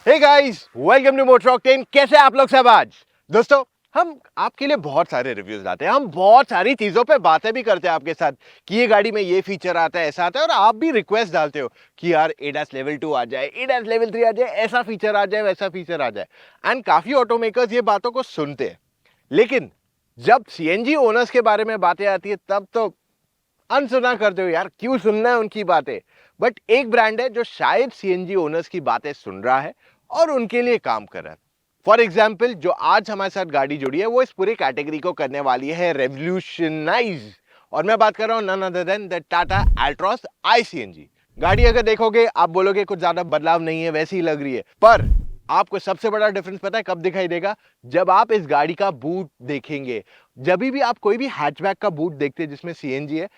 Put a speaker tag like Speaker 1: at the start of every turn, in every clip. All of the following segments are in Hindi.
Speaker 1: Hey guys, welcome to Motor Octane. कैसे आप लोग सब? आज दोस्तों हम आपके लिए बहुत सारे रिव्यूज लाते हैं, हम बहुत सारी चीजों पे बातें भी करते हैं आपके साथ कि ये गाड़ी में ये फीचर आता है, ऐसा आता है, और आप भी रिक्वेस्ट डालते हो कि यार एडास लेवल 2 आ जाए, एडास लेवल 3 आ जाए, ऐसा फीचर आ जाए, वैसा फीचर आ जाए। एंड काफी ऑटोमेकर्स ये बातों को सुनते हैं, लेकिन जब सीएनजी ओनर्स के बारे में बातें आती है तब तो अनसुना करते हो यार, क्यों सुनना है उनकी बातें। बट एक ब्रांड है जो शायद सीएनजी ओनर्स की बातें सुन रहा है और उनके लिए काम कर रहा है। फॉर एग्जाम्पल, जो आज हमारे साथ गाड़ी जुड़ी है वो इस पूरी कैटेगरी को करने वाली है रेवोल्यूशनाइज, और मैं बात कर रहा हूं none other than the Tata Altroz i CNG. गाड़ी अगर देखोगे आप बोलोगे कुछ ज्यादा बदलाव नहीं है, वैसी ही लग रही है, पर आपको सबसे बड़ा डिफरेंस पता है कब दिखाई देगा? जब आप इस गाड़ी का बूट देखेंगे। जब भी आप कोई भी हैचबैक का बूट देखते हैं जिसमें सीएनजी है,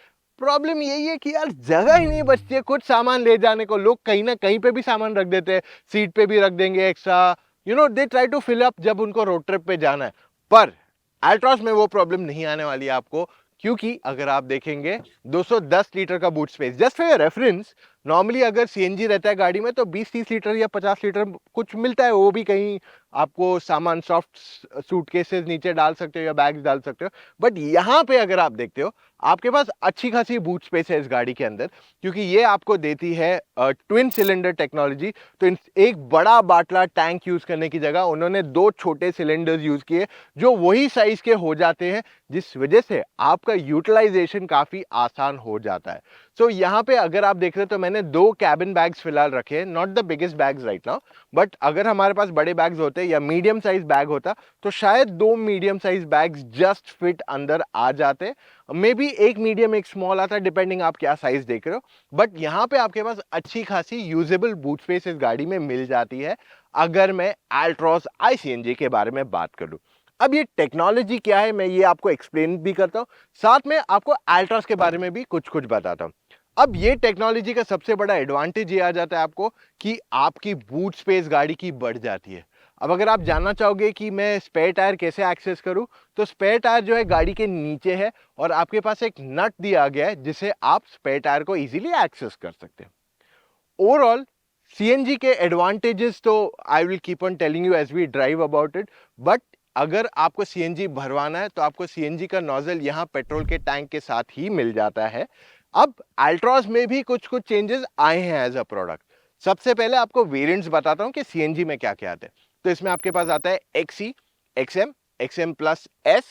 Speaker 1: प्रॉब्लम यही है कि यार जगह ही नहीं बचती है कुछ सामान ले जाने को। लोग कहीं ना कहीं पे भी सामान रख देते हैं, सीट पे भी रख देंगे extra, they try to fill up जब उनको रोड ट्रिप पे जाना है। पर अल्ट्रॉस में वो प्रॉब्लम नहीं आने वाली है आपको, क्योंकि अगर आप देखेंगे 210 लीटर का boot space. Just for reference, normally अगर सीएनजी रहता है गाड़ी में तो 20-30 लीटर या 50 लीटर कुछ मिलता है, वो भी कहीं आपको सामान सॉफ्ट सूटकेसेस नीचे डाल सकते हो या बैग्स डाल सकते हो। बट यहाँ पे अगर आप देखते हो, आपके पास अच्छी खासी बूट स्पेस है इस गाड़ी के अंदर, क्योंकि ये आपको देती है ट्विन सिलेंडर टेक्नोलॉजी। तो एक बड़ा बाटला टैंक यूज करने की जगह उन्होंने दो छोटे सिलेंडर्स यूज किए जो वही साइज के हो जाते हैं, जिस वजह से आपका यूटिलाइजेशन काफी आसान हो जाता है। सो यहाँ पे अगर आप देख रहे हो तो मैंने दो कैबिन बैग्स फिलहाल रखे हैं, not the biggest bags right now, but अगर हमारे पास बड़े बैग्स होते या मीडियम साइज बैग होता तो शायद दो medium size bags just fit अंदर आ जाते। मे बी एक मीडियम एक स्मॉल आता, डिपेंडिंग आप क्या साइज देख रहे हो। बट यहाँ पे आपके पास अच्छी खासी यूजेबल बूट स्पेस इस गाड़ी में मिल जाती है, अगर मैं अल्ट्रॉस आई सीएनजी के बारे में बात करूं। अब ये टेक्नोलॉजी क्या है मैं ये आपको एक्सप्लेन भी करता हूं, साथ में आपको अल्ट्रॉस के बारे में भी कुछ कुछ बताता हूं। अब ये टेक्नोलॉजी का सबसे बड़ा एडवांटेज ये आ जाता है आपको कि आपकी बूट स्पेस गाड़ी की बढ़ जाती है। अब अगर आप जानना चाहोगे कि मैं स्पेयर टायर कैसे एक्सेस करूं, तो स्पेयर टायर जो है गाड़ी के नीचे है और आपके पास एक नट दिया गया है जिसे आप स्पेयर टायर को इजीली एक्सेस कर सकते हैं। ओवरऑल सीएनजी के एडवांटेजेस तो I will keep on telling you as we drive about it, but अगर आपको सीएनजी भरवाना है तो आपको सीएनजी का नोजल यहां पेट्रोल के टैंक के साथ ही मिल जाता है। अब अल्ट्रॉस में भी कुछ कुछ चेंजेस आए हैं एज अ प्रोडक्ट। सबसे पहले आपको वेरिएंट्स बताता हूं कि सीएनजी में क्या क्या आता है। तो इसमें आपके पास आता है XE, XM, XM plus S,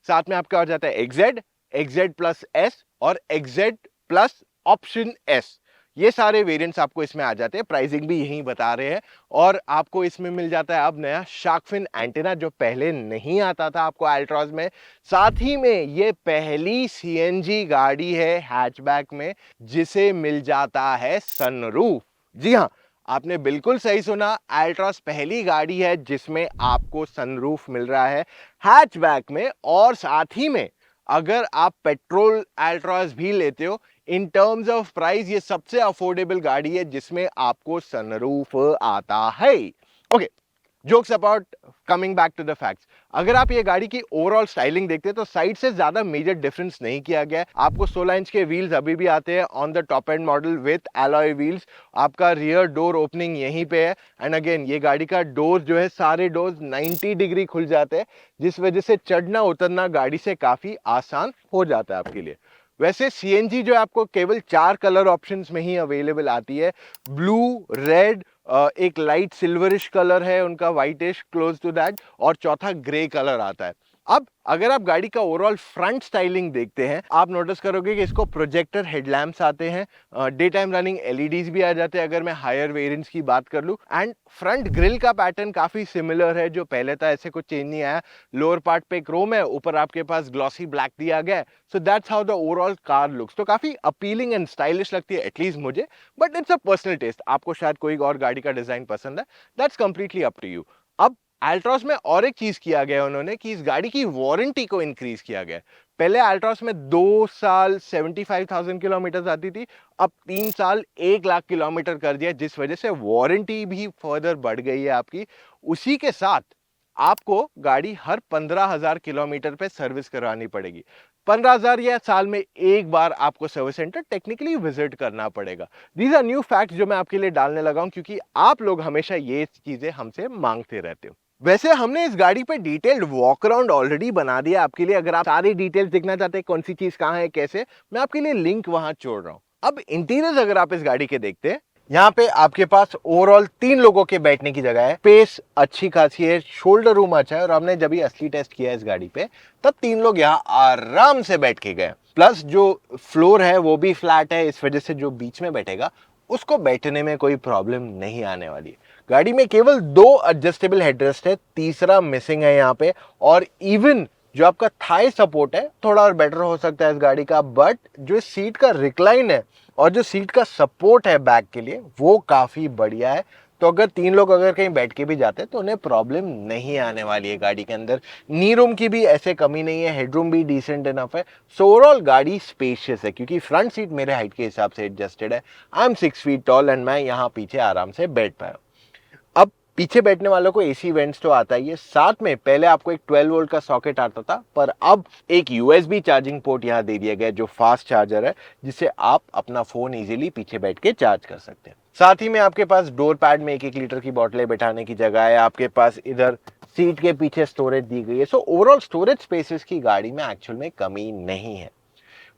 Speaker 1: साथ में आपका आ जाता है एक्जेड, एक्जेड प्लस एस और एक्जेड प्लस ऑप्शन एस। ये सारे वेरिएंट्स आपको इसमें आ जाते हैं, प्राइसिंग भी यही बता रहे हैं। और आपको इसमें मिल जाता है अब नया शार्क फिन एंटेना, जो पहले नहीं आता था आपको अल्ट्रॉस में। साथ ही में ये पहली सीएनजी गाड़ी है हैचबैक में जिसे मिल जाता है सनरूफ। जी हाँ, आपने बिल्कुल सही सुना, अल्ट्रॉस पहली गाड़ी है जिसमें आपको सनरूफ मिल रहा है हैचबैक में। और साथ ही में अगर आप पेट्रोल अल्ट्रॉस भी लेते हो, इन टर्म्स ऑफ प्राइस ये सबसे अफोर्डेबल गाड़ी है जिसमें आपको सनरूफ आता है। Okay, jokes apart, coming back to the facts. अगर आप ये गाड़ी की ओवरऑल स्टाइलिंग देखते हैं तो साइड से ज्यादा मेजर डिफरेंस नहीं किया गया है। आपको 16 इंच के व्हील्स अभी भी आते हैं on the top and model with alloy wheels. आपका रियर डोर ओपनिंग यहीं पे है, एंड अगेन ये गाड़ी का डोर जो है सारे डोर्स 90 डिग्री खुल जाते हैं, जिस वजह से चढ़ना उतरना गाड़ी से काफी आसान हो जाता है आपके लिए। वैसे सीएनजी जो आपको केवल 4 कलर ऑप्शंस में ही अवेलेबल आती है, ब्लू, रेड, एक लाइट सिल्वरिश कलर है उनका, व्हाइटिश क्लोज टू दैट, और चौथा ग्रे कलर आता है। अब अगर आप गाड़ी का ओवरऑल फ्रंट स्टाइलिंग देखते हैं, आप नोटिस करोगे कि इसको प्रोजेक्टर हेडलैम्प्स आते हैं, डे टाइम रनिंग एलईडीज भी आ जाते हैं अगर मैं हायर वेरिएंट्स की बात कर लूं। एंड फ्रंट ग्रिल का पैटर्न काफी सिमिलर है जो पहले था, ऐसे कुछ चेंज नहीं आया। लोअर पार्ट पे क्रोम है, ऊपर आपके पास ग्लॉसी ब्लैक दिया गया है। So that's how the overall car looks. तो काफी अपीलिंग एंड स्टाइलिश लगती है एटलीस्ट मुझे, but it's a personal taste. आपको शायद कोई और गाड़ी का डिजाइन पसंद है, that's completely up to you. अब अल्ट्रॉस में और एक चीज किया गया उन्होंने कि इस गाड़ी की वारंटी को इंक्रीज किया गया। पहले अल्ट्रॉस में 2 साल 75,000 किलोमीटर आती थी, अब 3 साल 1 लाख किलोमीटर कर दिया, जिस वजह से वारंटी भी फर्दर बढ़ गई है आपकी। उसी के साथ आपको गाड़ी हर 15,000 किलोमीटर पे सर्विस करवानी पड़ेगी। 15,000 या साल में एक बार आपको सर्विस सेंटर टेक्निकली विजिट करना पड़ेगा। दीज आर न्यू फैक्ट्स जो मैं आपके लिए डालने लगा हूं, क्योंकि आप लोग हमेशा ये चीजें हमसे मांगते रहते हो। वैसे हमने इस गाड़ी पे डिटेल्ड वॉक अराउंड ऑलरेडी बना दिया आपके लिए। अगर आप सारी डिटेल्स देखना चाहते हैं कौन सी चीज कहाँ है कैसे, मैं आपके लिए लिंक वहां छोड़ रहा हूं। अब इंटीरियर अगर आप इस गाड़ी के देखते हैं, यहाँ पे आपके पास ओवरऑल 3 लोगों के बैठने की जगह है। स्पेस अच्छी खासी है, शोल्डर रूम अच्छा है, और हमने जब भी असली टेस्ट किया इस गाड़ी पे तब 3 लोग यहाँ आराम से बैठ के गए। प्लस जो फ्लोर है वो भी फ्लैट है, इस वजह से जो बीच में बैठेगा उसको बैठने में कोई प्रॉब्लम नहीं आने वाली है। गाड़ी में केवल 2 एडजस्टेबल हेडरेस्ट है, तीसरा मिसिंग है यहाँ पे। और इवन जो आपका थाई सपोर्ट है थोड़ा और बेटर हो सकता है इस गाड़ी का, बट जो सीट का रिक्लाइन है और जो सीट का सपोर्ट है बैक के लिए वो काफी बढ़िया है। तो अगर 3 लोग अगर कहीं बैठ के भी जाते हैं तो उन्हें प्रॉब्लम नहीं आने वाली है गाड़ी के अंदर। नी रूम की भी ऐसे कमी नहीं है, हेडरूम भी डिसेंट इनफ है। सो ओवरऑल गाड़ी स्पेशियस है, क्योंकि फ्रंट सीट मेरे हाइट के हिसाब से एडजस्टेड है। I am 6 feet tall and मैं यहाँ पीछे आराम से बैठ पाया। अब पीछे बैठने वालों को एसी वेंट्स तो आता ही है, साथ में पहले आपको एक 12 वोल्ट का सॉकेट आता था, पर अब एक यूएसबी चार्जिंग पोर्ट यहाँ दे दिया गया जो फास्ट चार्जर है, जिससे आप अपना फोन इजीली पीछे बैठ के चार्ज कर सकते हैं। साथ ही में आपके पास डोर पैड में 1-1 लीटर की बोतलें बैठाने की जगह है। आपके पास इधर सीट के पीछे स्टोरेज दी गई है। सो ओवरऑल स्टोरेज स्पेसेस की गाड़ी में एक्चुअल में कमी नहीं है।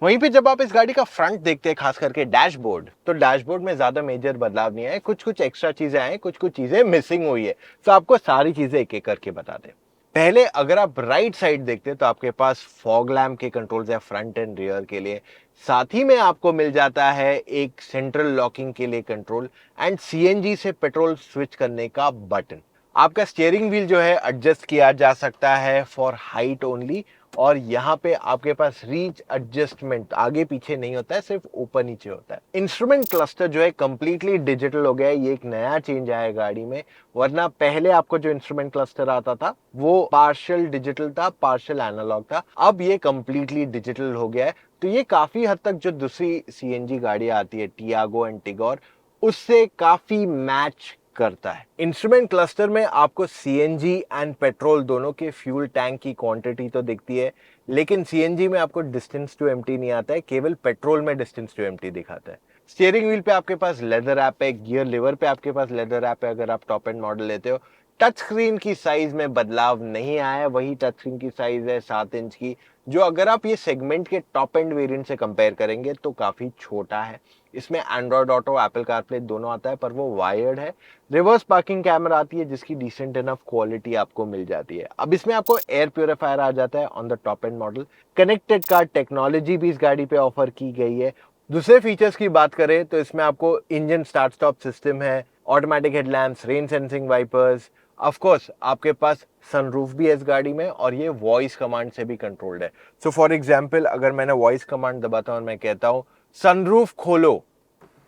Speaker 1: वहीं पे जब आप इस गाड़ी का फ्रंट देखते हैं, खास करके डैशबोर्ड, तो डैशबोर्ड में ज्यादा मेजर बदलाव नहीं है। कुछ कुछ एक्स्ट्रा चीजें आए, कुछ कुछ चीजें मिसिंग हुई है। तो आपको सारी चीजें एक एक करके बता दें। पहले अगर आप राइट साइड देखते हैं तो आपके पास फॉग लैम्प के कंट्रोल्स है फ्रंट एंड रियर के लिए। साथ ही में आपको मिल जाता है एक सेंट्रल लॉकिंग के लिए कंट्रोल एंड सीएनजी से पेट्रोल स्विच करने का बटन। आपका स्टीयरिंग व्हील जो है एडजस्ट किया जा सकता है फॉर हाइट ओनली, और यहाँ पे आपके पास रीच एडजस्टमेंट आगे पीछे नहीं होता है, सिर्फ ऊपर नीचे होता है। इंस्ट्रूमेंट क्लस्टर जो है कंप्लीटली डिजिटल हो गया है, ये एक नया चेंज आया है गाड़ी में। वरना पहले आपको जो इंस्ट्रूमेंट क्लस्टर आता था वो पार्शियल डिजिटल था, पार्शियल एनालॉग था। अब ये कंप्लीटली डिजिटल हो गया है। तो ये काफी हद तक जो दूसरी सीएनजी गाड़ी आती है टियागो एंड टिगोर, उससे काफी मैच करता है। इंस्ट्रूमेंट क्लस्टर में आपको सीएनजी एंड पेट्रोल दोनों के फ्यूल टैंक की क्वांटिटी तो दिखती है, लेकिन सीएनजी में आपको डिस्टेंस टू एम्प्टी नहीं आता है, केवल पेट्रोल में डिस्टेंस टू एम्प्टी दिखाता है। स्टीयरिंग व्हील पे आपके पास लेदर ऐप है, गियर लिवर पे आपके पास लेदर ऐप है अगर आप टॉप एंड मॉडल लेते हो। टच स्क्रीन की साइज में बदलाव नहीं आया है, वही टच स्क्रीन की साइज है 7 इंच की, जो अगर आप ये सेगमेंट के टॉप एंड वेरिएंट से कंपेयर करेंगे तो काफी छोटा है। इसमें एंड्रॉयड ऑटो, एप्पल कारप्ले दोनों आता है, पर वो वायर्ड है। रिवर्स पार्किंग कैमरा आती है जिसकी डिसेंट इनफ क्वालिटी आपको मिल जाती है। अब इसमें आपको एयर प्योरीफायर आ जाता है on the top and model. Connected car technology भी इस गाड़ी पे ऑफर की गई है। दूसरे फीचर्स की बात करें तो इसमें आपको इंजन स्टार्ट स्टॉप सिस्टम है, automatic headlamps, rain sensing wipers, of course आपके पास सनरूफ भी है इस गाड़ी में, और ये वॉइस कमांड से भी कंट्रोल्ड है। सो फॉर एग्जांपल अगर मैंने वॉइस कमांड दबाता हूं और मैं कहता हूं सनरूफ खोलो,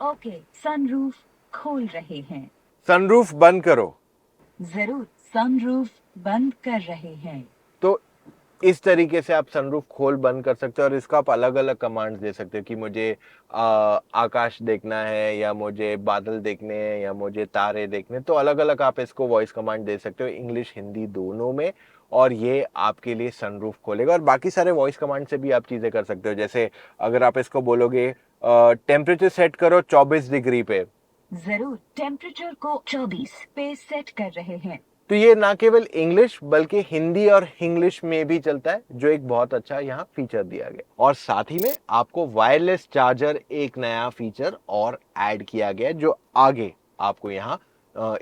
Speaker 2: ओके, सनरूफ खोल रहे हैं।
Speaker 1: सनरूफ बंद करो,
Speaker 2: जरूर, सनरूफ बंद कर रहे हैं।
Speaker 1: तो इस तरीके से आप सनरूफ खोल बंद कर सकते हो। और इसका आप अलग अलग कमांड्स दे सकते हो कि मुझे आकाश देखना है, या मुझे बादल देखने हैं, या मुझे तारे देखने, तो अलग अलग आप इसको वॉइस कमांड दे सकते हो, इंग्लिश हिंदी दोनों में, और ये आपके लिए सनरूफ खोलेगा। और बाकी सारे वॉइस कमांड से भी आप चीजें कर सकते हो, जैसे अगर आप इसको बोलोगे टेम्परेचर सेट करो 24 डिग्री पे,
Speaker 2: जरूर, टेम्परेचर को 24 पे सेट कर रहे हैं।
Speaker 1: तो ये ना केवल इंग्लिश बल्कि हिंदी और इंग्लिश में भी चलता है, जो एक बहुत अच्छा यहाँ फीचर दिया गया। और साथ ही में आपको वायरलेस चार्जर एक नया फीचर और ऐड किया गया, जो आगे आपको यहाँ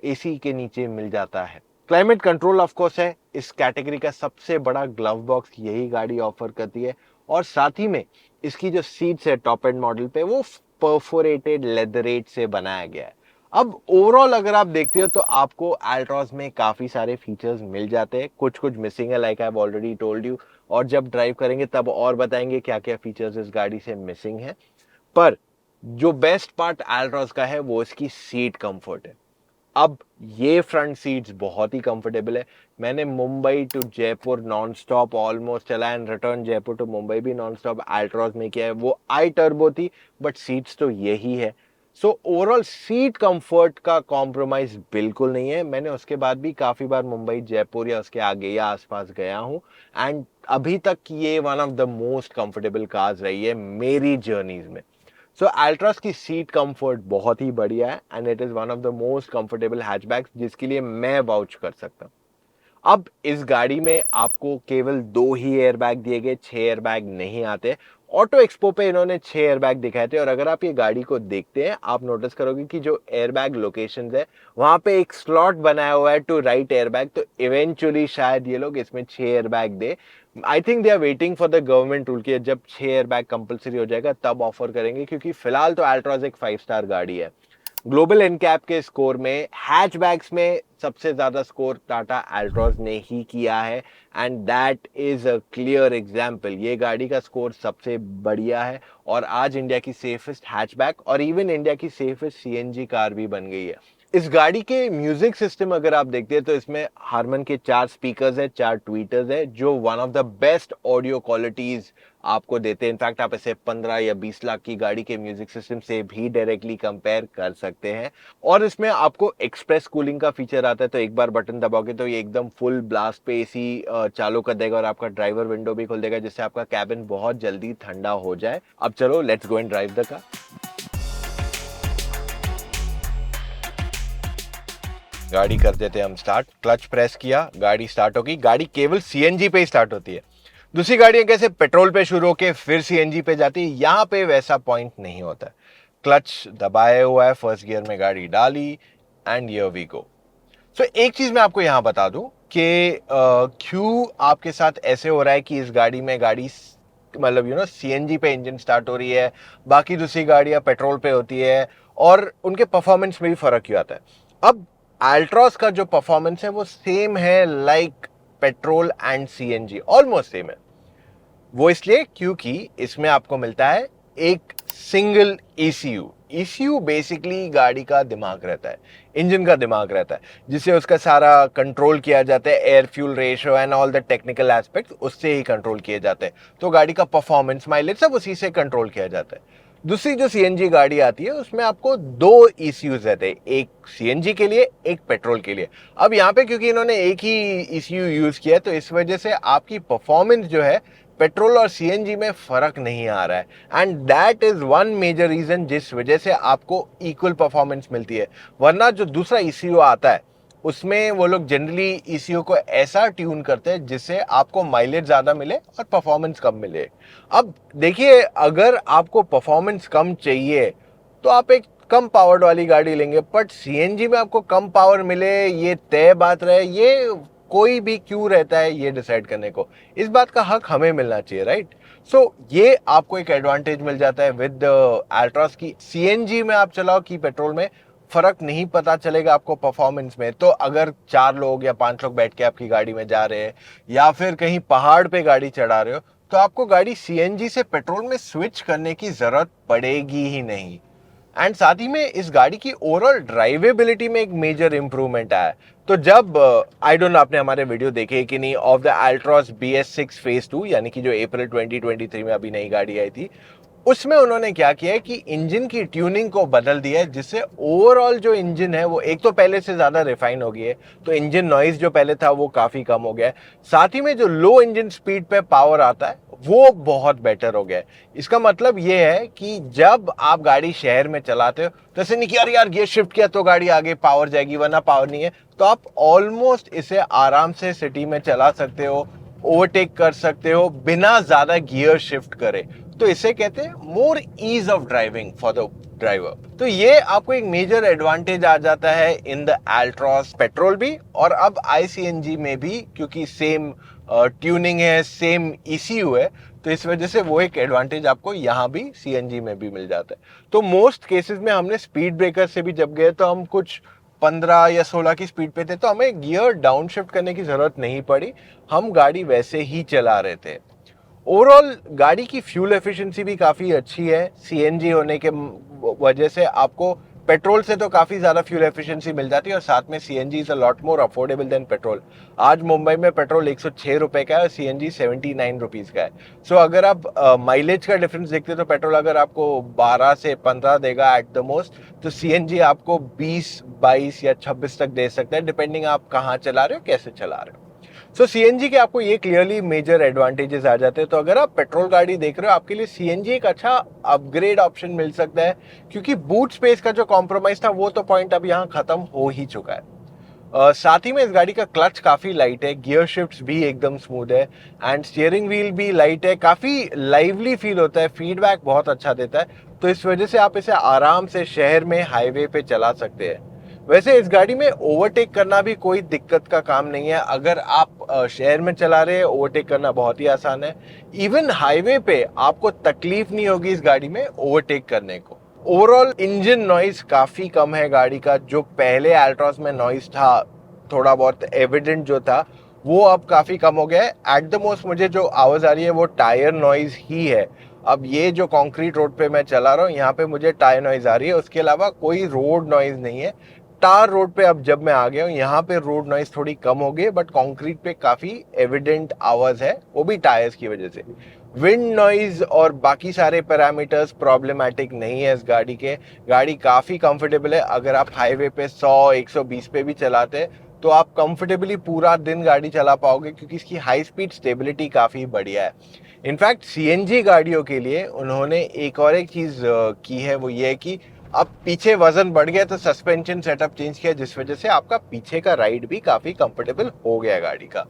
Speaker 1: एसी के नीचे मिल जाता है। क्लाइमेट कंट्रोल ऑफ कोर्स है इस कैटेगरी का सबसे बड़ा ग्लव बॉक्स, यही गाड़ी ऑफर करती है। और साथ ही में इसकी जो सीट्स है टॉप एंड मॉडल पे वो परफोरेटेड लेदरेट से बनाया गया है। अब ओवरऑल अगर आप देखते हो तो आपको अल्ट्रॉस में काफी सारे फीचर्स मिल जाते हैं, कुछ कुछ मिसिंग है, like I have already told you, और जब ड्राइव करेंगे तब और बताएंगे क्या क्या फीचर्स इस गाड़ी से मिसिंग है। पर जो बेस्ट पार्ट अल्ट्रॉस का है वो इसकी सीट कंफर्ट है। अब ये फ्रंट सीट्स बहुत ही कंफर्टेबल है। मैंने Mumbai to Jaipur non stop almost चला, and return Jaipur to Mumbai भी नॉन स्टॉप अल्ट्रॉस में किया है। वो आई टर्बो थी, बट सीट्स तो यही है। सो ओवरऑल सीट कंफर्ट का कॉम्प्रोमाइज बिल्कुल नहीं है। मैंने उसके बाद भी काफ़ी बार मुंबई, जयपुर या उसके आगे या आसपास गया हूँ, एंड अभी तक ये one of the most comfortable cars रही है मेरी जर्नीज में। सो अल्ट्रास की सीट कंफर्ट बहुत ही बढ़िया है, and it is one of the most comfortable hatchbacks जिसके लिए मैं वाउच कर सकता हूँ। अब इस गाड़ी में आपको केवल 2 ही एयरबैग दिए गए, 6 एयरबैग नहीं आते। ऑटो एक्सपो पे इन्होंने 6 एयरबैग दिखाए थे, और अगर आप ये गाड़ी को देखते हैं आप नोटिस करोगे कि जो एयरबैग लोकेशंस है वहां पे एक स्लॉट बनाया हुआ है टू राइट एयरबैग। तो इवेंचुअली शायद ये लोग इसमें 6 एयरबैग दे। I think they are waiting for the government rule कि जब 6 एयरबैग कंपलसरी हो जाएगा तब ऑफर करेंगे, क्योंकि फिलहाल तो अल्ट्राज एक 5 स्टार गाड़ी है। ग्लोबल एनकैप के स्कोर में हैचबैक्स में सबसे ज्यादा स्कोर टाटा अल्ट्रॉज ने ही किया है, and that is a clear example. ये गाड़ी का स्कोर सबसे बढ़िया है, और आज इंडिया की सेफेस्ट हैचबैक और इवन इंडिया की सेफेस्ट सीएनजी कार भी बन गई है। इस गाड़ी के म्यूजिक सिस्टम अगर आप देखते हैं तो इसमें हारमन के 4 स्पीकर्स है, 4 ट्वीटर्स है, जो one of the best audio qualities आपको देते हैं। इनफैक्ट आप इसे 15 या 20 लाख की गाड़ी के म्यूजिक सिस्टम से भी डायरेक्टली कंपेयर कर सकते हैं। और इसमें आपको एक्सप्रेस कूलिंग का फीचर आता है, तो एक बार बटन दबाओगे तो ये एकदम फुल ब्लास्ट पे एसी चालू कर देगा, और आपका ड्राइवर विंडो भी खोल देगा, जिससे आपका कैबिन बहुत जल्दी ठंडा हो जाए। अब चलो let's go and drive the car. गाड़ी कर देते हैं हम स्टार्ट। क्लच प्रेस किया, गाड़ी स्टार्ट होगी। गाड़ी केवल सीएनजी पे ही स्टार्ट होती है। दूसरी गाड़ियां कैसे पेट्रोल पे शुरू होके फिर सीएनजी पे जाती है, यहाँ पे वैसा पॉइंट नहीं होता है। क्लच दबाए हुआ है, फर्स्ट गियर में गाड़ी डाली, एंड हियर वी गो। सो एक चीज मैं आपको यहाँ बता दूं कि क्यों आपके साथ ऐसे हो रहा है कि इस गाड़ी में मतलब सीएनजी पे इंजन स्टार्ट हो रही है, बाकी दूसरी गाड़ियां पेट्रोल पे होती है, और उनके परफॉर्मेंस में भी फर्क क्यों आता है। अब अल्ट्रॉस का जो परफॉर्मेंस है वो सेम है, like petrol and CNG almost same है। वो इसलिए क्योंकि इसमें आपको मिलता है एक सिंगल ईसीयू। ईसीयू बेसिकली गाड़ी का दिमाग रहता है, इंजन का दिमाग रहता है, जिससे उसका सारा कंट्रोल किया जाता है। Air fuel ratio and all the technical aspects उससे ही कंट्रोल किए जाते हैं। तो गाड़ी का परफॉर्मेंस, माइलेज सब उसी से कंट्रोल किया जाता है। दूसरी जो सीएनजी गाड़ी आती है उसमें आपको 2 ईसीयूज रहते हैं, एक सीएनजी के लिए, एक पेट्रोल के लिए। अब यहाँ पे क्योंकि इन्होंने एक ही ईसीयू यूज किया है, तो इस वजह से आपकी परफॉर्मेंस जो है पेट्रोल और सीएनजी में फर्क नहीं आ रहा है, and that is one major reason जिस वजह से आपको इक्वल परफॉर्मेंस मिलती है। वरना जो दूसरा ईसीयू आता है उसमें वो लोग जनरली ईसीयू को ऐसा ट्यून करते हैं जिससे आपको माइलेज ज्यादा मिले और परफॉर्मेंस कम मिले। अब देखिए, अगर आपको परफॉर्मेंस कम चाहिए तो आप एक कम पावर्ड वाली गाड़ी लेंगे, बट सीएनजी में आपको कम पावर मिले ये तय बात रहे, ये कोई भी क्यों रहता है ये डिसाइड करने को, इस बात का हक हमें मिलना चाहिए, राइट। सो ये आपको एक एडवांटेज मिल जाता है विद अल्ट्रॉस की। सीएनजी में आप चलाओ कि पेट्रोल में, फर्क नहीं पता चलेगा आपको परफॉर्मेंस में। तो अगर 4 लोग या 5 लोग बैठ के आपकी गाड़ी में जा रहे हैं, या फिर कहीं पहाड़ पे गाड़ी चढ़ा रहे हो, तो आपको गाड़ी सीएनजी से पेट्रोल में स्विच करने की जरूरत पड़ेगी ही नहीं। एंड साथ ही में इस गाड़ी की ओवरऑल ड्राइवेबिलिटी में एक मेजर इंप्रूवमेंट आया है। तो जब आई डोंट नो आपने हमारे वीडियो देखे कि नहीं, of the Altroz BS6 phase 2, यानी कि जो अप्रैल 2023 में अभी नई गाड़ी आई थी, उसमें उन्होंने क्या किया है कि इंजन की ट्यूनिंग को बदल दिया है, जिससे ओवरऑल जो इंजन है वो एक तो पहले से ज्यादा रिफाइन हो गई है, तो इंजन नॉइज जो पहले था वो काफी कम हो गया है। साथ ही में जो लो इंजन स्पीड पे पावर आता है वो बहुत बेटर हो गया है। इसका मतलब ये है कि जब आप गाड़ी शहर में चलाते हो तो ऐसे नहीं कि यार गियर शिफ्ट किया तो गाड़ी आगे पावर जाएगी, वरना पावर नहीं है, तो आप ऑलमोस्ट इसे आराम से सिटी में चला सकते हो, ओवरटेक कर सकते हो बिना ज्यादा गियर शिफ्ट करे। तो इसे कहते हैं more ease of driving for the driver. तो ये आपको एक मेजर एडवांटेज आ जाता है इन द अल्ट्रॉस पेट्रोल भी, और अब ICNG में भी, क्योंकि सेम ट्यूनिंग है, सेम ECU है, तो इस वजह से वो एक एडवांटेज आपको यहाँ भी CNG में भी मिल जाता है। तो मोस्ट केसेस में हमने स्पीड ब्रेकर से भी जब गए तो हम कुछ 15 या 16 की स्पीड पे थे, तो हमें गियर डाउन शिफ्ट करने की जरूरत नहीं पड़ी, हम गाड़ी वैसे ही चला रहे थे। ओवरऑल गाड़ी की फ्यूल एफिशिएंसी भी काफ़ी अच्छी है। CNG होने के वजह से आपको पेट्रोल से तो काफ़ी ज़्यादा फ्यूल एफिशिएंसी मिल जाती है और साथ में CNG is a lot more affordable then petrol. आज मुंबई में पेट्रोल 106 रुपये का है और सीएनजी 79 रुपीज़ का है। सो अगर आप माइलेज का डिफरेंस देखते हो तो पेट्रोल अगर आपको 12 से 15 देगा एट द मोस्ट, तो सीएनजी आपको 20, 22 या 26 तक दे सकता है, डिपेंडिंग आप कहाँ चला रहे हो, कैसे चला रहे हो। सो सीएनजी के आपको ये क्लियरली मेजर एडवांटेजेस आ जाते हैं। तो अगर आप पेट्रोल गाड़ी देख रहे हो, आपके लिए सीएनजी एक अच्छा अपग्रेड ऑप्शन मिल सकता है, क्योंकि बूट स्पेस का जो कॉम्प्रोमाइज था वो तो पॉइंट अब यहाँ खत्म हो ही चुका है। साथ ही में इस गाड़ी का क्लच काफ़ी लाइट है, गियर शिफ्ट्स भी एकदम स्मूथ है एंड स्टीयरिंग व्हील भी लाइट है, काफ़ी लाइवली फील होता है, फीडबैक बहुत अच्छा देता है। तो इस वजह से आप इसे आराम से शहर में हाईवे पे चला सकते हैं। वैसे इस गाड़ी में ओवरटेक करना भी कोई दिक्कत का काम नहीं है। अगर आप शहर में चला रहे हैं, ओवरटेक करना बहुत ही आसान है। इवन हाईवे पे आपको तकलीफ नहीं होगी इस गाड़ी में ओवरटेक करने को। ओवरऑल इंजन नॉइज काफ़ी कम है गाड़ी का। जो पहले अल्ट्रॉस में नॉइज था, थोड़ा बहुत एविडेंट जो था, वो अब काफ़ी कम हो गया है। एट द मोस्ट मुझे जो आवाज़ आ रही है वो टायर नॉइज ही है। अब ये जो कंक्रीट रोड पे मैं चला रहा हूँ, यहाँ पे मुझे टायर नॉइज आ रही है, उसके अलावा कोई रोड नॉइज नहीं है। टार रोड पे अब जब मैं आ गया हूँ, यहाँ पे रोड नॉइज थोड़ी कम हो गई, बट कंक्रीट पे काफ़ी एविडेंट आवाज़ है, वो भी टायर्स की वजह से। विंड नॉइज और बाकी सारे पैरामीटर्स प्रॉब्लमेटिक नहीं है इस गाड़ी के। गाड़ी काफ़ी कंफर्टेबल है। अगर आप हाईवे पे 100, 120 पे भी चलाते हैं तो आप कंफर्टेबली पूरा दिन गाड़ी चला पाओगे, क्योंकि इसकी हाई स्पीड स्टेबिलिटी काफ़ी बढ़िया है। इनफैक्ट सीएनजी गाड़ियों के लिए उन्होंने एक चीज़ की है, वो ये है कि अब पीछे वजन बढ़ गया तो सस्पेंशन सेटअप चेंज किया, जिस वजह से आपका पीछे का राइड भी काफ़ी कंफर्टेबल हो गया गाड़ी का।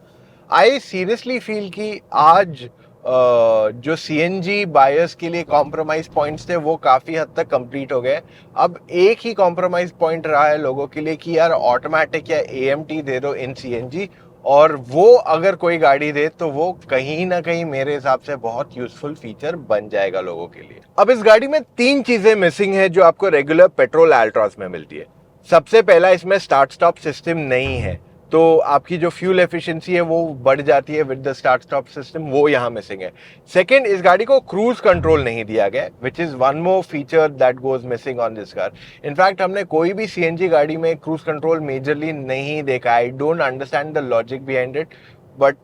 Speaker 1: आई सीरियसली फील कि आज जो सीएनजी बायर्स के लिए कॉम्प्रोमाइज पॉइंट्स थे वो काफ़ी हद तक कंप्लीट हो गए। अब एक ही कॉम्प्रोमाइज पॉइंट रहा है लोगों के लिए कि यार ऑटोमेटिक या एएमटी दे दो इन सीएनजी, और वो अगर कोई गाड़ी दे तो वो कहीं ना कहीं मेरे हिसाब से बहुत यूजफुल फीचर बन जाएगा लोगों के लिए। अब इस गाड़ी में 3 चीजें मिसिंग है जो आपको रेगुलर पेट्रोल अल्ट्रॉस में मिलती है। सबसे पहला, इसमें स्टार्ट स्टॉप सिस्टम नहीं है, तो आपकी जो फ्यूल एफिशिएंसी है वो बढ़ जाती है with the start stop system, वो यहाँ मिसिंग है। सेकंड, इस गाड़ी को क्रूज कंट्रोल नहीं दिया गया, which is one more feature that goes missing on this car. In fact हमने कोई भी सीएनजी गाड़ी में क्रूज कंट्रोल मेजरली नहीं देखा। I don't understand the logic behind it, but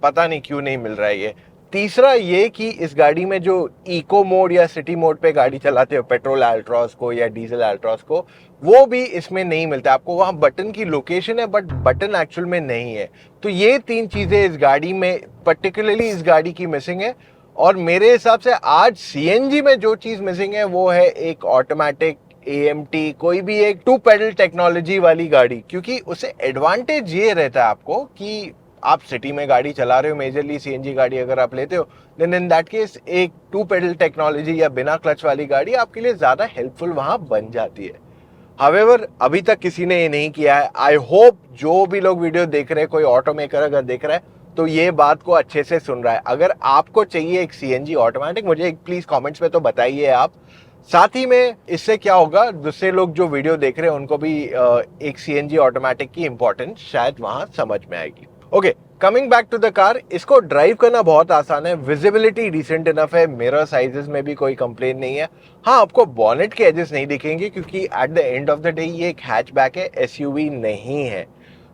Speaker 1: पता नहीं क्यों नहीं मिल रहा है ये। तीसरा ये कि इस गाड़ी में जो इको मोड या सिटी मोड पे गाड़ी चलाते हो पेट्रोल अल्ट्रॉस को या डीजल अल्ट्रॉस को, वो भी इसमें नहीं मिलता। आपको वहाँ बटन की लोकेशन है बट बटन एक्चुअल में नहीं है। तो ये 3 चीज़ें इस गाड़ी में, पर्टिकुलरली इस गाड़ी की मिसिंग है। और मेरे हिसाब से आज सीएनजी में जो चीज़ मिसिंग है वो है एक ऑटोमेटिक एएमटी, कोई भी एक 2 पेडल टेक्नोलॉजी वाली गाड़ी, क्योंकि उसे एडवांटेज ये रहता है आपको कि आप सिटी में गाड़ी चला रहे हो, मेजरली सीएनजी गाड़ी अगर आप लेते हो, देन इन दैट केस एक 2 पेडल टेक्नोलॉजी या बिना क्लच वाली गाड़ी आपके लिए ज़्यादा हेल्पफुल वहाँ बन जाती है। हावेवर अभी तक किसी ने ये नहीं किया है। आई होप जो भी लोग वीडियो देख रहे हैं, कोई ऑटो मेकर अगर देख रहा है तो ये बात को अच्छे से सुन रहा है। अगर आपको चाहिए एक सीएनजी ऑटोमेटिक, मुझे एक प्लीज़ कॉमेंट्स में तो बताइए आप। साथ ही में इससे क्या होगा, दूसरे लोग जो वीडियो देख रहे हैं उनको भी एक सीएनजी ऑटोमेटिक की इंपॉर्टेंस शायद वहाँ समझ में आएगी। Okay, coming back to the car, इसको ड्राइव करना बहुत आसान है, विजिबिलिटी डिसेंट इनफ है, मिरर साइजेस में भी कोई कंप्लेन नहीं है। हाँ, आपको बॉनेट के एजेस नहीं दिखेंगे क्योंकि at the end of the day ये एक हैचबैक है, एसयूवी नहीं है।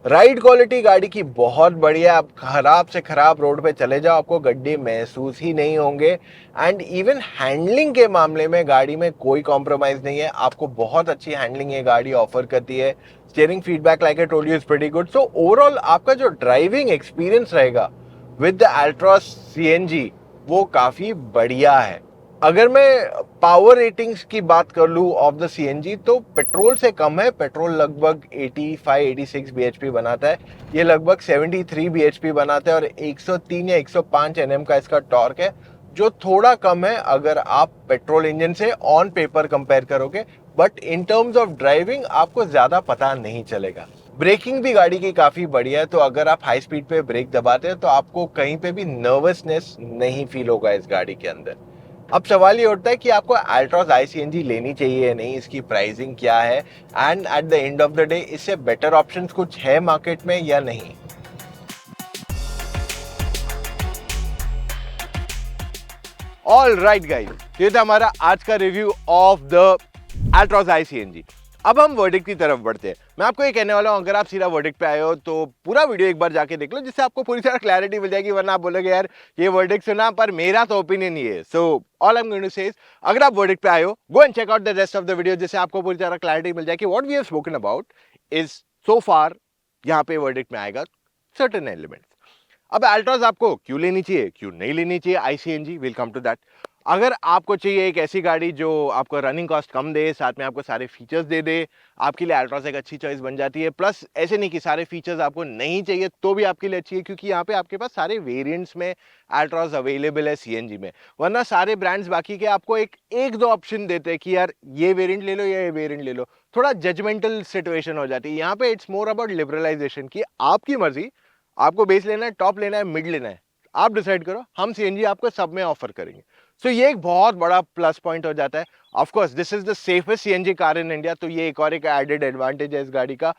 Speaker 1: राइड क्वालिटी गाड़ी की बहुत बढ़िया। आप खराब से खराब रोड पे चले जाओ, आपको गड्ढे महसूस ही नहीं होंगे। एंड इवन हैंडलिंग के मामले में गाड़ी में कोई कॉम्प्रोमाइज नहीं है, आपको बहुत अच्छी हैंडलिंग ये गाड़ी ऑफर करती है। Steering feedback like I told you is pretty good. So overall आपका जो ड्राइविंग एक्सपीरियंस रहेगा विद द अल्ट्रॉस सीएनजी वो काफ़ी बढ़िया है। अगर मैं पावर रेटिंग्स की बात कर लूँ ऑफ द सीएनजी, तो पेट्रोल से कम है। पेट्रोल लगभग 85-86 बीएचपी बनाता है, ये लगभग 73 बीएचपी बनाता है और 103 या 105 एनएम का इसका टॉर्क है, जो थोड़ा कम है अगर आप पेट्रोल इंजन से ऑन पेपर कंपेयर करोगे। But in terms of driving आपको ज़्यादा पता नहीं चलेगा। ब्रेकिंग भी गाड़ी की काफ़ी बढ़िया है, तो अगर आप हाई स्पीड पे ब्रेक दबाते हैं तो आपको कहीं पे भी नर्वसनेस नहीं फील होगा इस गाड़ी के अंदर। अब सवाल ये उठता है कि आपको अल्ट्रॉस आई-सीएनजी लेनी चाहिए या नहीं, इसकी प्राइसिंग क्या है, and at the end of the day इससे बेटर ऑप्शंस कुछ है मार्केट में या नहीं। ऑल राइट गाइस, ये था हमारा आज का रिव्यू ऑफ द अल्ट्रॉस आई-सीएनजी। अब हम वर्डिक्ट की तरफ बढ़ते हैं। मैं आपको ये कहने वाला हूँ, अगर आप सीधा वर्डिक्ट पे आए हो तो पूरा वीडियो एक बार जाके देख लो, जिससे आपको पूरी तरह क्लैरिटी मिल जाएगी, वरना आप बोलोगे यार ये वर्डिक्ट सुना पर मेरा तो ओपिनियन ये है। So all I am going to say, अगर आप वर्डिक्ट पे आए हो, go and check out the rest of the video, जिससे आपको पूरी तरह क्लैरिटी मिल जाएगी what we have spoken about is so far. यहाँ पे वर्डिक्ट में आएगा सर्टेन एलिमेंट्स। अब अल्ट्रास आपको क्यों लेनी चाहिए, क्यों नहीं लेनी चाहिए, आईसीएनजी, विल कम टू दैट। अगर आपको चाहिए एक ऐसी गाड़ी जो आपको रनिंग कॉस्ट कम दे, साथ में आपको सारे फीचर्स दे दे, आपके लिए अल्ट्रास एक अच्छी चॉइस बन जाती है। प्लस ऐसे नहीं कि सारे फीचर्स आपको नहीं चाहिए तो भी आपके लिए अच्छी है, क्योंकि यहाँ पे आपके पास सारे वेरिएंट्स में अल्ट्रास अवेलेबल है सीएनजी में। वरना सारे ब्रांड्स बाकी के आपको एक दो ऑप्शन देते हैं कि यार ये वेरिएंट ले लो या ये वेरिएंट ले लो, थोड़ा जजमेंटल सिचुएशन हो जाती है। यहाँ पे इट्स मोर अबाउट लिबरलाइजेशन की आपकी मर्जी, आपको बेस लेना है, टॉप लेना है, मिड लेना है, आप डिसाइड करो, हम सीएनजी आपको सब में ऑफर करेंगे। सो ये एक बहुत बड़ा प्लस पॉइंट हो जाता है। Of course this is the safest CNG car in India, तो ये एक और एक एडेड एडवांटेज है इस गाड़ी का।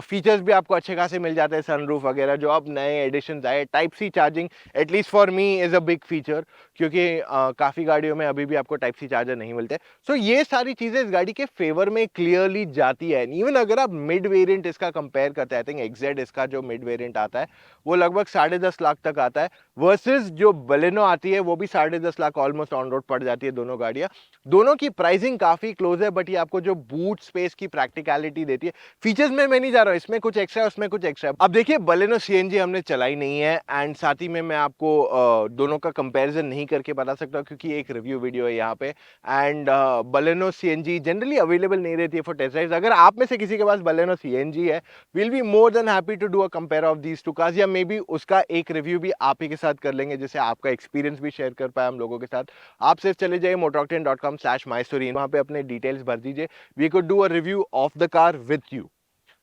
Speaker 1: फीचर्स भी आपको अच्छे खासे मिल जाते हैं, सनरूफ वगैरह जो अब नए एडिशंस आए। Type C charging at least for me is a big feature, क्योंकि काफ़ी गाड़ियों में अभी भी आपको टाइप सी चार्जर नहीं मिलते। सो ये सारी चीज़ें इस गाड़ी के फेवर में क्लियरली जाती है। इवन अगर आप मिड वेरिएंट इसका कंपेयर करते हैं, आई थिंक एक्जेड इसका जो मिड वेरिएंट आता है वो लगभग 10.5 लाख तक आता है, वर्सेस जो बलेनो आती है वो भी 10.5 लाख ऑलमोस्ट ऑन रोड पड़ जाती है। दोनों गाड़ियां, दोनों की प्राइसिंग काफी क्लोज है, बट ये आपको जो बूट स्पेस की प्रैक्टिकलिटी देती है, फीचर्स में मैं नहीं जा रहा हूँ, इसमें कुछ एक्स्ट्रा है उसमें कुछ एक्स्ट्रा है। अब देखिए बलेनो सीएनजी हमने चलाई नहीं है, एंड साथ ही में मैं आपको दोनों का कंपैरिजन नहीं करके बता सकता, क्योंकि एक रिव्यू वीडियो है यहाँ पे। And Baleno CNG generally available नहीं रहती है फॉर टेस्ट ड्राइव्स। अगर आप में से किसी के पास बलेनो सीएनजी है, will be more than happy to do a compare of these two cars, या मे बी उसका एक रिव्यू भी आप ही के साथ कर लेंगे, जिससे आपका एक्सपीरियंस भी शेयर कर पाए हम लोगों के साथ। आप सिर्फ चले जाइए motoroctane.com/mystory, वहां पे अपने डिटेल्स भर दीजिए, we could do a review of the car with you.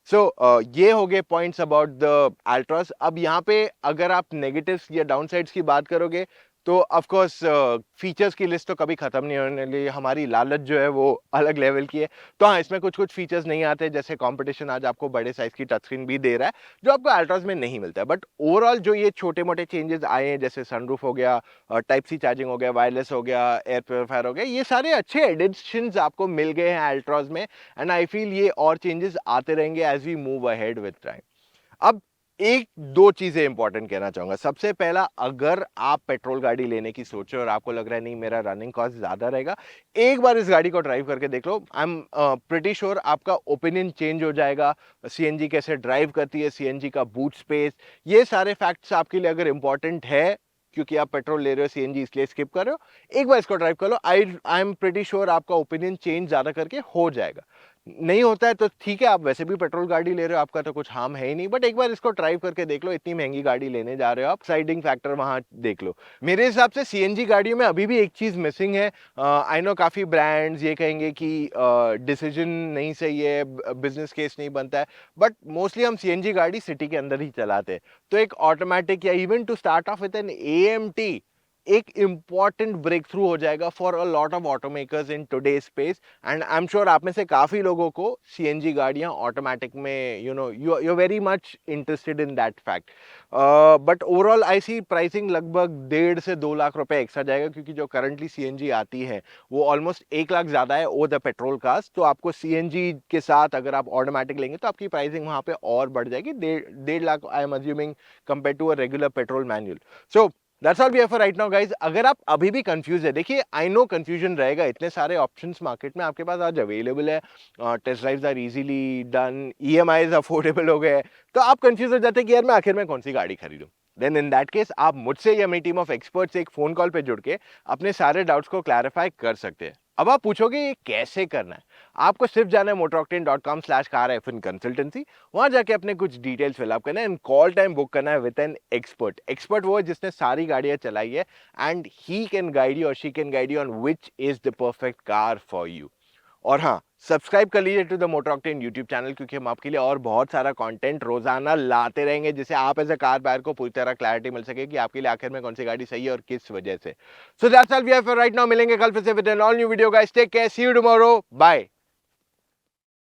Speaker 1: So ये हो गए पॉइंट्स अबाउट द अल्ट्रास। अब यहाँ पे अगर आप नेगेटिव्स या डाउनसाइड्स की बात करोगे तो ऑफ कोर्स फीचर्स की लिस्ट तो कभी खत्म नहीं होने वाली, हमारी लालच जो है वो अलग लेवल की है। तो हाँ, इसमें कुछ कुछ फीचर्स नहीं आते, जैसे कंपटीशन आज आपको बड़े साइज की टच स्क्रीन भी दे रहा है, जो आपको अल्ट्रास में नहीं मिलता है। बट ओवरऑल जो ये छोटे मोटे चेंजेस आए हैं, जैसे सनरूफ हो गया, टाइप सी चार्जिंग हो गया, वायरलेस हो गया, एयर प्योरीफायर हो गया, ये सारे अच्छे एडिशंस आपको मिल गए हैं अल्ट्रास में। एंड आई फील ये और चेंजेस आते रहेंगे as we move ahead with time. अब एक दो चीजें इंपॉर्टेंट कहना चाहूंगा। सबसे पहला, अगर आप पेट्रोल गाड़ी लेने की सोचो और आपको लग रहा है नहीं मेरा रनिंग कॉस्ट ज्यादा रहेगा, एक बार इस गाड़ी को ड्राइव करके देख लो। आई एम प्रिटी श्योर आपका ओपिनियन चेंज हो जाएगा। सीएनजी कैसे ड्राइव करती है, सीएनजी का बूट स्पेस, ये सारे फैक्ट्स आपके लिए अगर इंपॉर्टेंट है, क्योंकि आप पेट्रोल ले रहे हो, सीएनजी इसलिए स्किप कर रहे हो, एक बार इसको ड्राइव कर लो। आई एम प्रिटी श्योर आपका ओपिनियन चेंज ज्यादा करके हो जाएगा। नहीं होता है तो ठीक है, आप वैसे भी पेट्रोल गाड़ी ले रहे हो, आपका तो कुछ हार्म है ही नहीं, बट एक बार इसको ड्राइव करके देख लो। इतनी महंगी गाड़ी लेने जा रहे हो आप, साइडिंग फैक्टर वहां देख लो। मेरे हिसाब से सीएनजी गाड़ियों में अभी भी एक चीज मिसिंग है। आई नो काफी ब्रांड्स ये कहेंगे कि डिसीजन नहीं सही है, बिजनेस केस नहीं बनता है, बट मोस्टली हम सीएनजी गाड़ी सिटी के अंदर ही चलाते हैं। तो एक ऑटोमेटिक या even to start off with an AMT एक इंपॉर्टेंट ब्रेक थ्रू हो जाएगा for a lot of automakers in today space. And I am sure आप में से काफी लोगों को सीएनजी गाड़ियां ऑटोमेटिक में you very much interested in that fact. But overall I see pricing लगभग 1.5 से 2 लाख रुपए एक्स्ट्रा जाएगा, क्योंकि जो करंटली सीएनजी आती है वो ऑलमोस्ट 1 लाख ज्यादा है ओवर द पेट्रोल कास्ट। तो आपको सीएनजी के साथ अगर आप ऑटोमेटिक लेंगे तो आपकी प्राइसिंग वहां पे और बढ़ जाएगी, 1.5 lakh I am assuming compare to a regular petrol manual. So that's all we have for right now guys. अगर आप अभी भी कंफ्यूज है, देखिए आई नो कंफ्यूजन रहेगा, इतने सारे ऑप्शंस मार्केट में आपके पास आज अवेलेबल है, test drives are easily done, EMIs affordable हो गए, तो आप कंफ्यूज हो जाते हैं कि यार मैं आखिर में कौन सी गाड़ी खरीदूं। देन इन दैट केस आप मुझसे या मेरी टीम ऑफ एक्सपर्ट्स एक फोन कॉल पे जुड़ के अपने सारे डाउट्स को क्लैरिफाई कर सकते हैं। अब आप पूछोगे ये कैसे करना है, आपको सिर्फ जाना है motoroctane.com/car-consultancy, वहां जाके अपने कुछ डिटेल्स फिलअप करना है एंड कॉल टाइम बुक करना है विद एन एक्सपर्ट। एक्सपर्ट वो है जिसने सारी गाड़ियां चलाई है, and he can guide you और she can guide you on which is the perfect car for you. और हाँ, सब्सक्राइब कर लीजिए to the Motor Octane YouTube channel, क्योंकि हम आपके लिए और बहुत सारा कंटेंट रोजाना लाते रहेंगे, जिससे आप एज अ कार बायर को पूरी तरह क्लैरिटी मिल सके कि आपके लिए आखिर में कौन सी गाड़ी सही है और किस वजह से। So that's all we have for right now. मिलेंगे कल फिर से with an all new video guys, take care, see you tomorrow, bye.